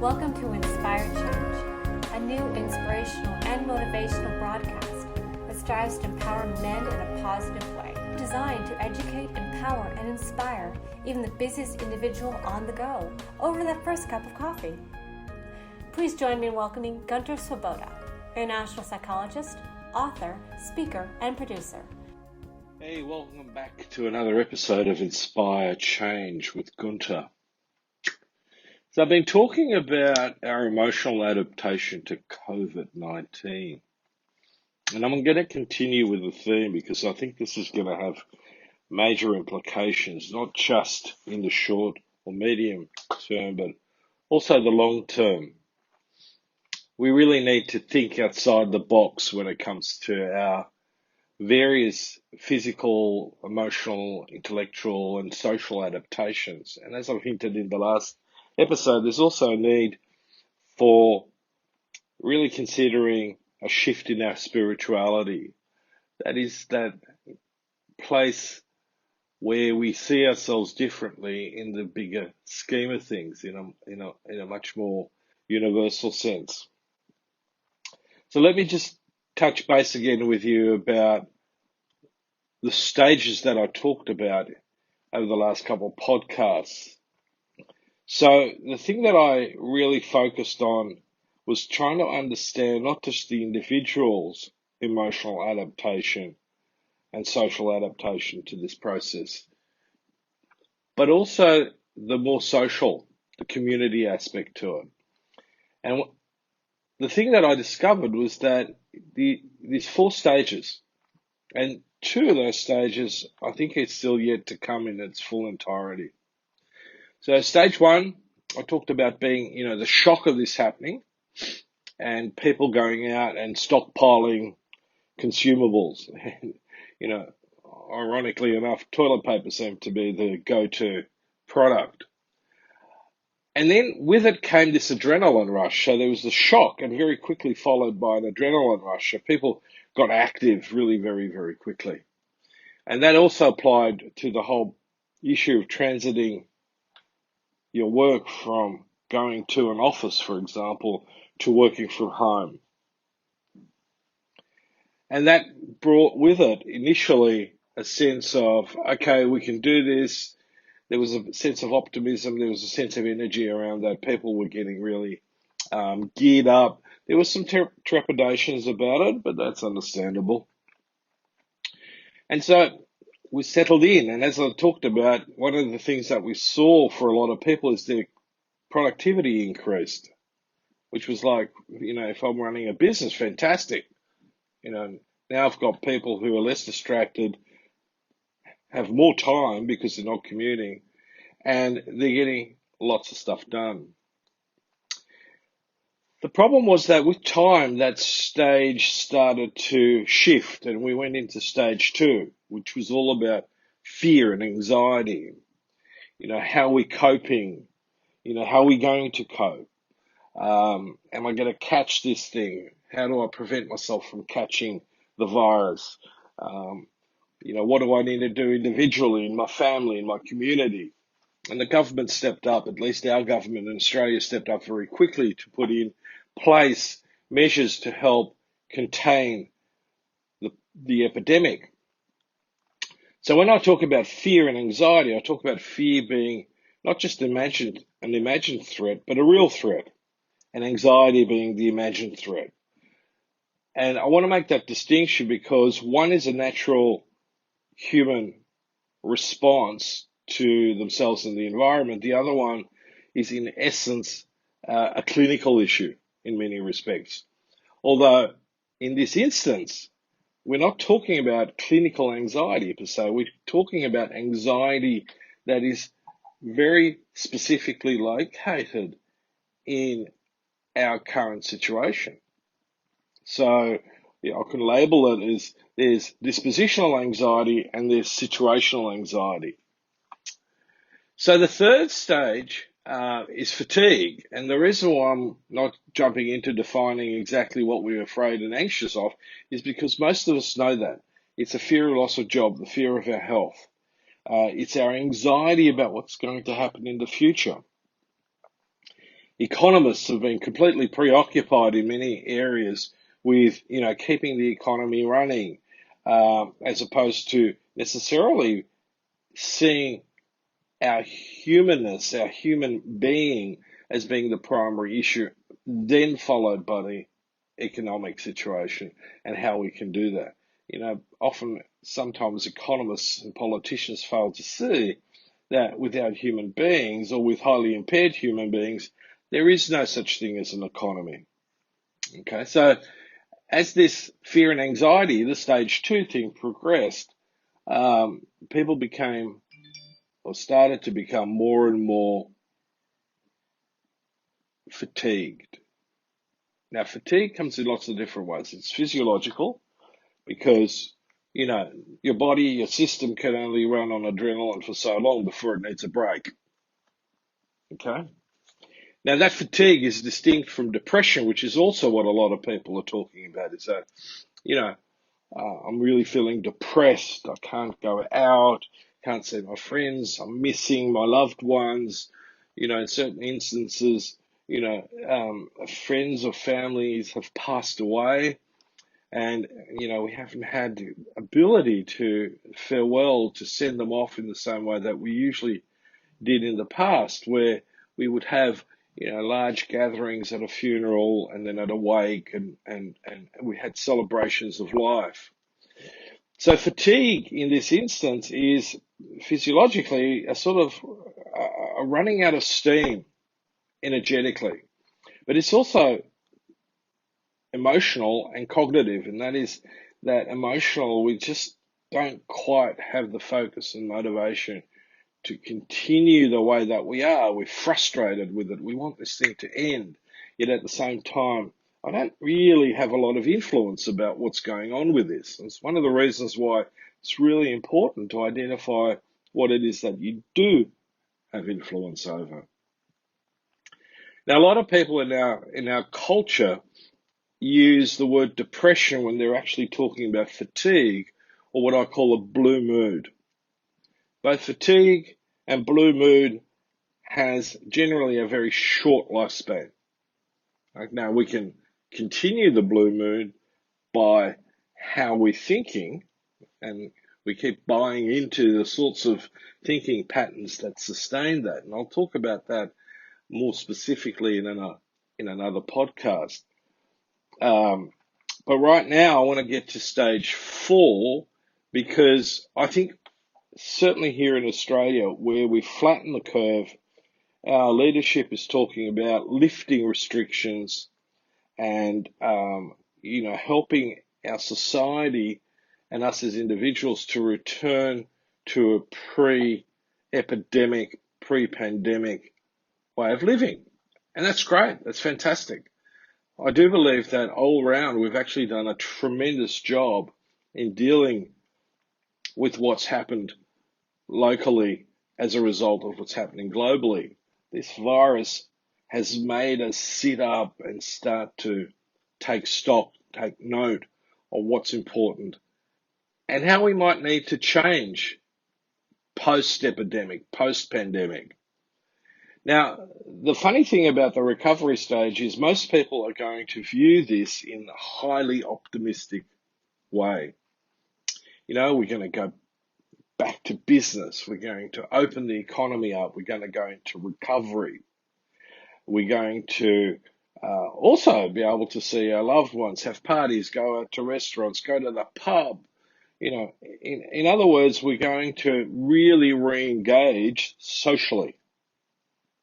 Welcome to Inspired Change, a new inspirational and motivational broadcast that strives to empower men in a positive way, designed to educate, empower, and inspire even the busiest individual on the go over that first cup of coffee. Please join me in welcoming Gunter, international psychologist, author, speaker, and producer. Hey, welcome back to another episode of Inspire Change with Gunter. So I've been talking about our emotional adaptation to COVID-19. And I'm going to continue with the theme because I think this is going to have major implications, not just in the short or medium term, but also the long term. We really need to think outside the box when it comes to our various physical, emotional, intellectual, and social adaptations. And as I've hinted in the last episode, there's also a need for really considering a shift in our spirituality. That is that place where we see ourselves differently in the bigger scheme of things, in a much more universal sense. So let me just touch base again with you about the stages that I talked about over the last couple of podcasts. So the thing that I really focused on was trying to understand not just the individual's emotional adaptation and social adaptation to this process, but also the more social, the community aspect to it. And the thing that I discovered was that these 4 stages, and 2 of those stages, I think it's still yet to come in its full entirety. So stage 1, I talked about being, the shock of this happening and people going out and stockpiling consumables. Ironically enough, toilet paper seemed to be the go-to product. And then with it came this adrenaline rush. So there was the shock and very quickly followed by an adrenaline rush. So people got active really very, very quickly. And that also applied to the whole issue of transiting your work from going to an office, for example, to working from home. And that brought with it initially a sense of, okay, we can do this. There was a sense of optimism. There was a sense of energy around that. People were getting really geared up. There was some trepidations about it, but that's understandable. And so we settled in. And as I talked about, one of the things that we saw for a lot of people is their productivity increased, which was like, if I'm running a business, fantastic. Now I've got people who are less distracted, have more time because they're not commuting, and they're getting lots of stuff done. The problem was that with time, that stage started to shift, and we went into stage 2, which was all about fear and anxiety. How are we coping? How are we going to cope? Am I going to catch this thing? How do I prevent myself from catching the virus? What do I need to do individually in my family, in my community? And the government stepped up, at least our government in Australia stepped up very quickly to put in place measures to help contain the epidemic. So when I talk about fear and anxiety, I talk about fear being not just an imagined threat, but a real threat, and anxiety being the imagined threat. And I want to make that distinction because one is a natural human response to themselves and the environment. The other one is in essence a clinical issue in many respects. Although in this instance, we're not talking about clinical anxiety per se. We're talking about anxiety that is very specifically located in our current situation. So I can label it as there's dispositional anxiety and there's situational anxiety. So the third stage is fatigue. And the reason why I'm not jumping into defining exactly what we're afraid and anxious of is because most of us know that. It's a fear of loss of job, the fear of our health. It's our anxiety about what's going to happen in the future. economists have been completely preoccupied in many areas with, keeping the economy running, as opposed to necessarily seeing our humanness, our human being, as being the primary issue, then followed by the economic situation and how we can do that. Sometimes economists and politicians fail to see that without human beings, or with highly impaired human beings, there is no such thing as an economy. Okay, so as this fear and anxiety, the stage 2 thing progressed, people became, or started to become, more and more fatigued. Now, fatigue comes in lots of different ways. It's physiological, because, your body, your system can only run on adrenaline for so long before it needs a break. Okay? Now, that fatigue is distinct from depression, which is also what a lot of people are talking about, is that, I'm really feeling depressed. I can't go out, can't see my friends. I'm missing my loved ones. In certain instances, friends or families have passed away, and, we haven't had the ability to farewell, to send them off in the same way that we usually did in the past, where we would have, large gatherings at a funeral and then at a wake, and we had celebrations of life. So fatigue in this instance is physiologically a sort of a running out of steam energetically, but it's also emotional and cognitive, and that is that emotional, we just don't quite have the focus and motivation to continue the way that we are. We're frustrated with it. We want this thing to end. Yet at the same time, I don't really have a lot of influence about what's going on with this. And it's one of the reasons why it's really important to identify what it is that you do have influence over. Now, a lot of people in our culture use the word depression when they're actually talking about fatigue, or what I call a blue mood. Both fatigue and blue mood has generally a very short lifespan. Now, we can continue the blue mood by how we're thinking, and we keep buying into the sorts of thinking patterns that sustain that. And I'll talk about that more specifically in another podcast. But right now, I want to get to stage 4, because I think certainly here in Australia, where we flatten the curve, our leadership is talking about lifting restrictions and, helping our society and us as individuals to return to a pre-epidemic, pre-pandemic way of living. And that's great. That's fantastic. I do believe that all around we've actually done a tremendous job in dealing with what's happened locally as a result of what's happening globally. This virus has made us sit up and start to take stock, take note of what's important and how we might need to change post-epidemic, post-pandemic. Now, the funny thing about the recovery stage is most people are going to view this in a highly optimistic way. We're going to go back to business. We're going to open the economy up. We're going to go into recovery. We're going to also be able to see our loved ones, have parties, go out to restaurants, go to the pub. In other words, we're going to really re-engage socially.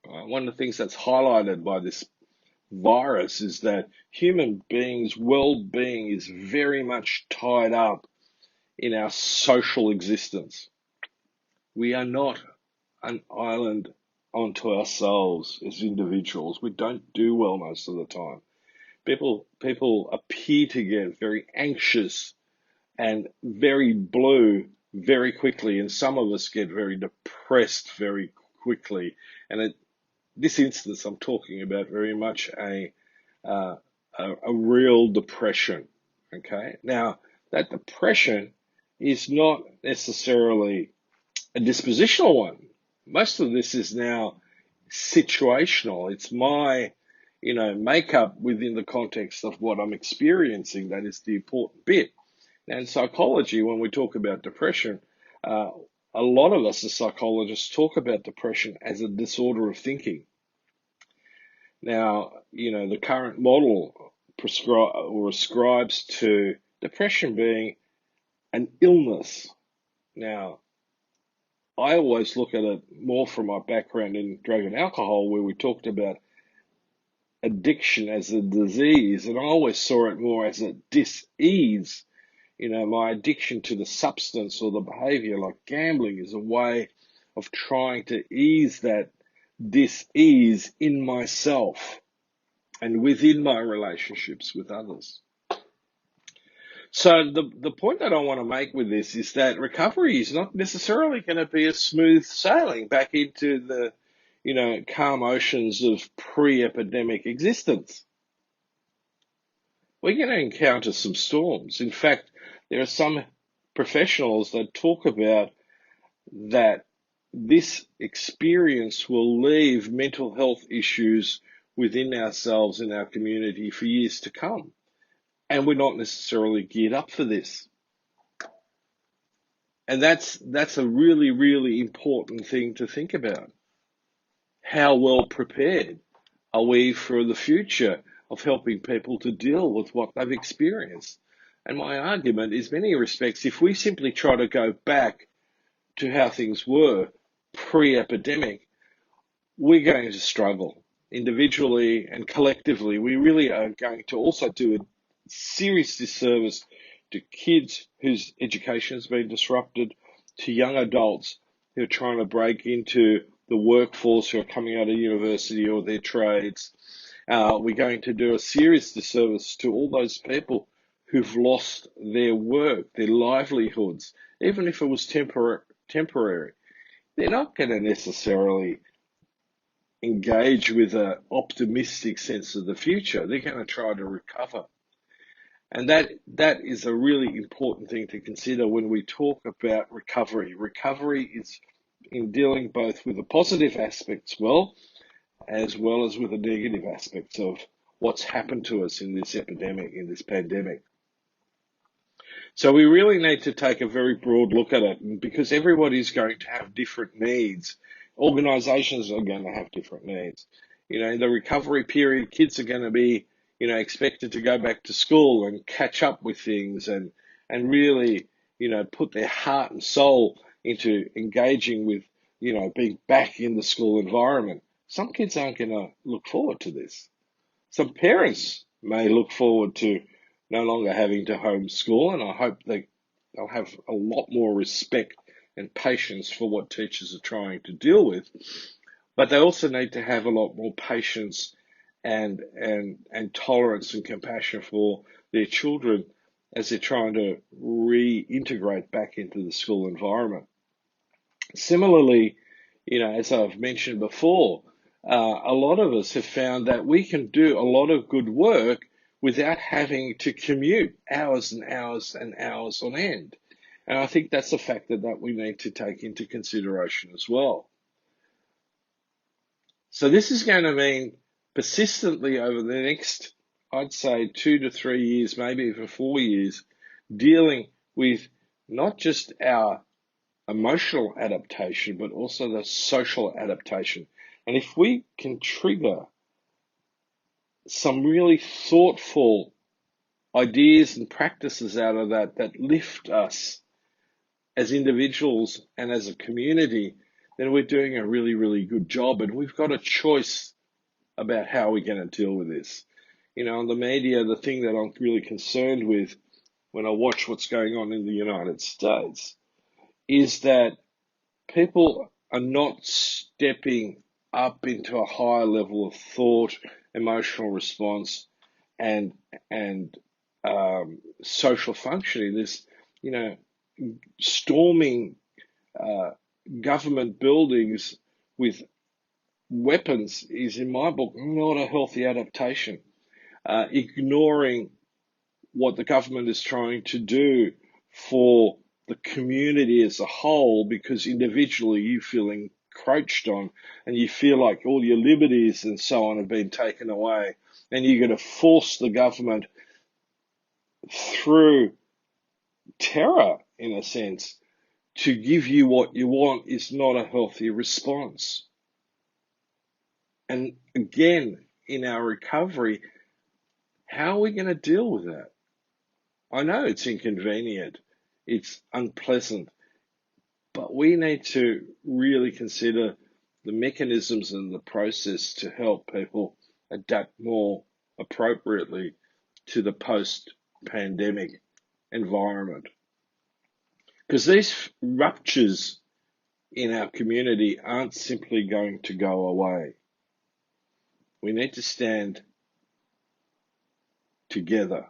One of the things that's highlighted by this virus is that human beings' well-being is very much tied up in our social existence. We are not an island onto ourselves as individuals. We don't do well most of the time. People appear to get very anxious and very blue very quickly, and some of us get very depressed very quickly. And in this instance, I'm talking about very much a real depression. Okay, now that depression is not necessarily a dispositional one. Most of this is now situational. It's my, makeup within the context of what I'm experiencing. That is the important bit. Now, in psychology, when we talk about depression, uh, a lot of us as psychologists talk about depression as a disorder of thinking. Now, the current model ascribes to depression being an illness. Now, I always look at it more from my background in drug and alcohol, where we talked about addiction as a disease, and I always saw it more as a dis-ease. My addiction to the substance or the behavior, like gambling, is a way of trying to ease that dis-ease in myself and within my relationships with others. So the point that I want to make with this is that recovery is not necessarily going to be a smooth sailing back into the, calm oceans of pre-epidemic existence. We're going to encounter some storms. In fact, there are some professionals that talk about that this experience will leave mental health issues within ourselves and our community for years to come. And we're not necessarily geared up for this. And that's a really, really important thing to think about. How well prepared are we for the future of helping people to deal with what they've experienced? And my argument is, many respects, if we simply try to go back to how things were pre-epidemic, we're going to struggle individually and collectively. We really are going to also do a serious disservice to kids whose education has been disrupted, to young adults who are trying to break into the workforce, who are coming out of university or their trades. We're going to do a serious disservice to all those people who've lost their work, their livelihoods, even if it was temporary. They're not going to necessarily engage with an optimistic sense of the future. They're going to try to recover. And that is a really important thing to consider when we talk about recovery. Recovery is in dealing both with the positive aspects as well as with the negative aspects of what's happened to us in this epidemic, in this pandemic. So we really need to take a very broad look at it, because everybody's going to have different needs. Organizations are going to have different needs. In the recovery period, kids are going to be, expected to go back to school and catch up with things and really, put their heart and soul into engaging with, being back in the school environment. Some kids aren't going to look forward to this. Some parents may look forward to no longer having to homeschool, and I hope they'll have a lot more respect and patience for what teachers are trying to deal with. But they also need to have a lot more patience and tolerance and compassion for their children as they're trying to reintegrate back into the school environment. Similarly, as I've mentioned before, a lot of us have found that we can do a lot of good work without having to commute hours and hours and hours on end. And I think that's a factor that we need to take into consideration as well. So this is going to mean persistently over the next, I'd say, 2 to 3 years, maybe even 4 years, dealing with not just our emotional adaptation, but also the social adaptation. And if we can trigger some really thoughtful ideas and practices out of that lift us as individuals and as a community, then we're doing a really, really good job. And we've got a choice about how we're going to deal with this. On the media, the thing that I'm really concerned with when I watch what's going on in the United States is that people are not stepping up into a higher level of thought, emotional response, and social functioning. This, storming government buildings with weapons is, in my book, not a healthy adaptation. Ignoring what the government is trying to do for the community as a whole, because individually you feel encroached on, and you feel like all your liberties and so on have been taken away, and you're going to force the government through terror, in a sense, to give you what you want is not a healthy response. And again, in our recovery, how are we going to deal with that? I know it's inconvenient, it's unpleasant, but we need to really consider the mechanisms and the process to help people adapt more appropriately to the post-pandemic environment. Because these ruptures in our community aren't simply going to go away. We need to stand together.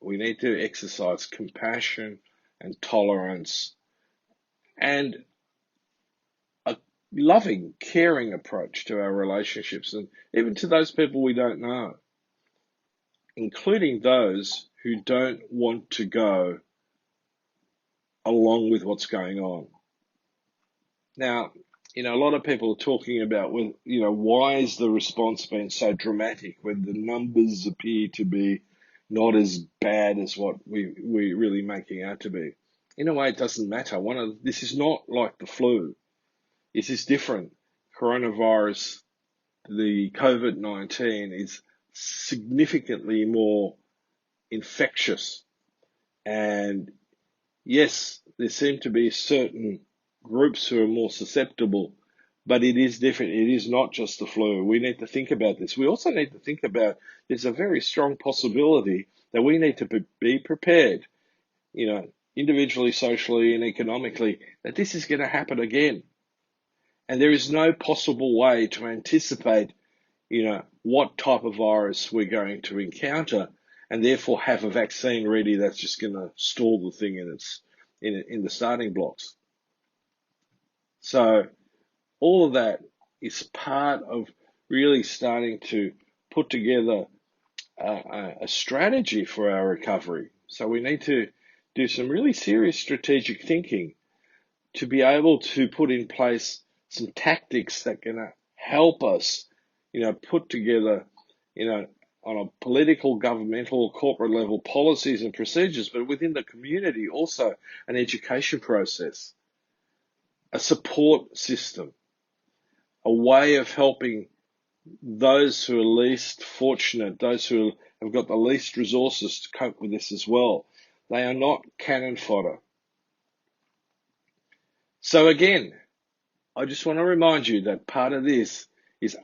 We need to exercise compassion and tolerance and a loving, caring approach to our relationships, and even to those people we don't know, including those who don't want to go along with what's going on. Now, a lot of people are talking about, why is the response been so dramatic when the numbers appear to be not as bad as what we're really making out to be? In a way, it doesn't matter. This is not like the flu. This is different. Coronavirus, the COVID19, is significantly more infectious. And yes, there seem to be certain groups who are more susceptible, but it is different. It is not just the flu. We need to think about this. We also need to think about there's a very strong possibility that we need to be prepared, individually, socially, and economically, that this is going to happen again. And there is no possible way to anticipate, what type of virus we're going to encounter, and therefore have a vaccine ready that's just going to stall the thing in the starting blocks. So all of that is part of really starting to put together a strategy for our recovery. So we need to do some really serious strategic thinking to be able to put in place some tactics that can help us, put together, on a political, governmental, corporate level policies and procedures, but within the community also an education process, a support system, a way of helping those who are least fortunate, those who have got the least resources to cope with this as well. They are not cannon fodder. So again, I just want to remind you that part of this is,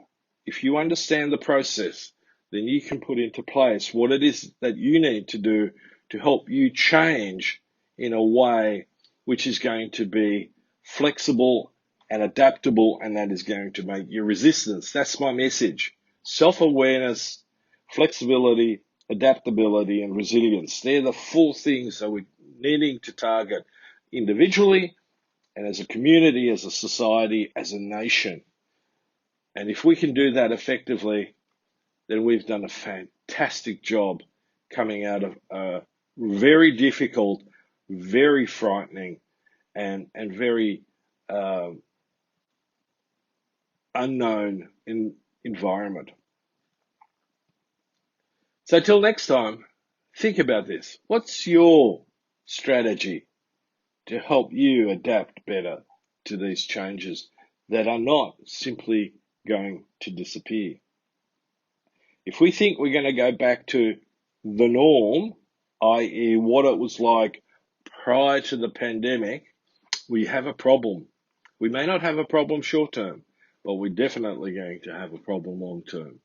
if you understand the process, then you can put into place what it is that you need to do to help you change in a way which is going to be flexible and adaptable, and that is going to make you resistance. That's my message. Self-awareness, flexibility, adaptability, and resilience. They're the 4 things that we're needing to target individually and as a community, as a society, as a nation. And if we can do that effectively, then we've done a fantastic job coming out of a very difficult, very frightening, and very unknown environment. So till next time, think about this. What's your strategy to help you adapt better to these changes that are not simply going to disappear? If we think we're going to go back to the norm, i.e. what it was like prior to the pandemic, we have a problem. We may not have a problem short term, but we're definitely going to have a problem long term.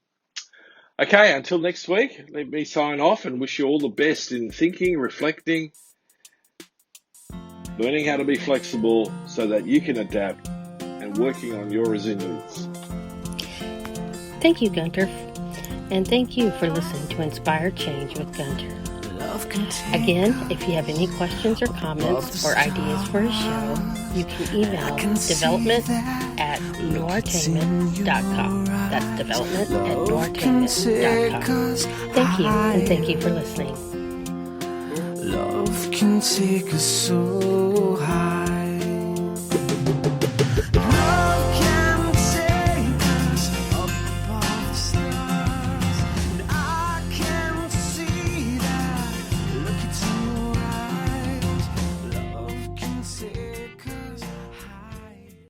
Okay, until next week, let me sign off and wish you all the best in thinking, reflecting, learning how to be flexible so that you can adapt, and working on your resilience. Thank you, Gunter. And thank you for listening to Inspire Change with Gunter. Again, if you have any questions or comments or ideas for a show, you can email development@noirtainment.com. That's development@noirtainment.com. Thank you, and thank you for listening. Love can take us so high.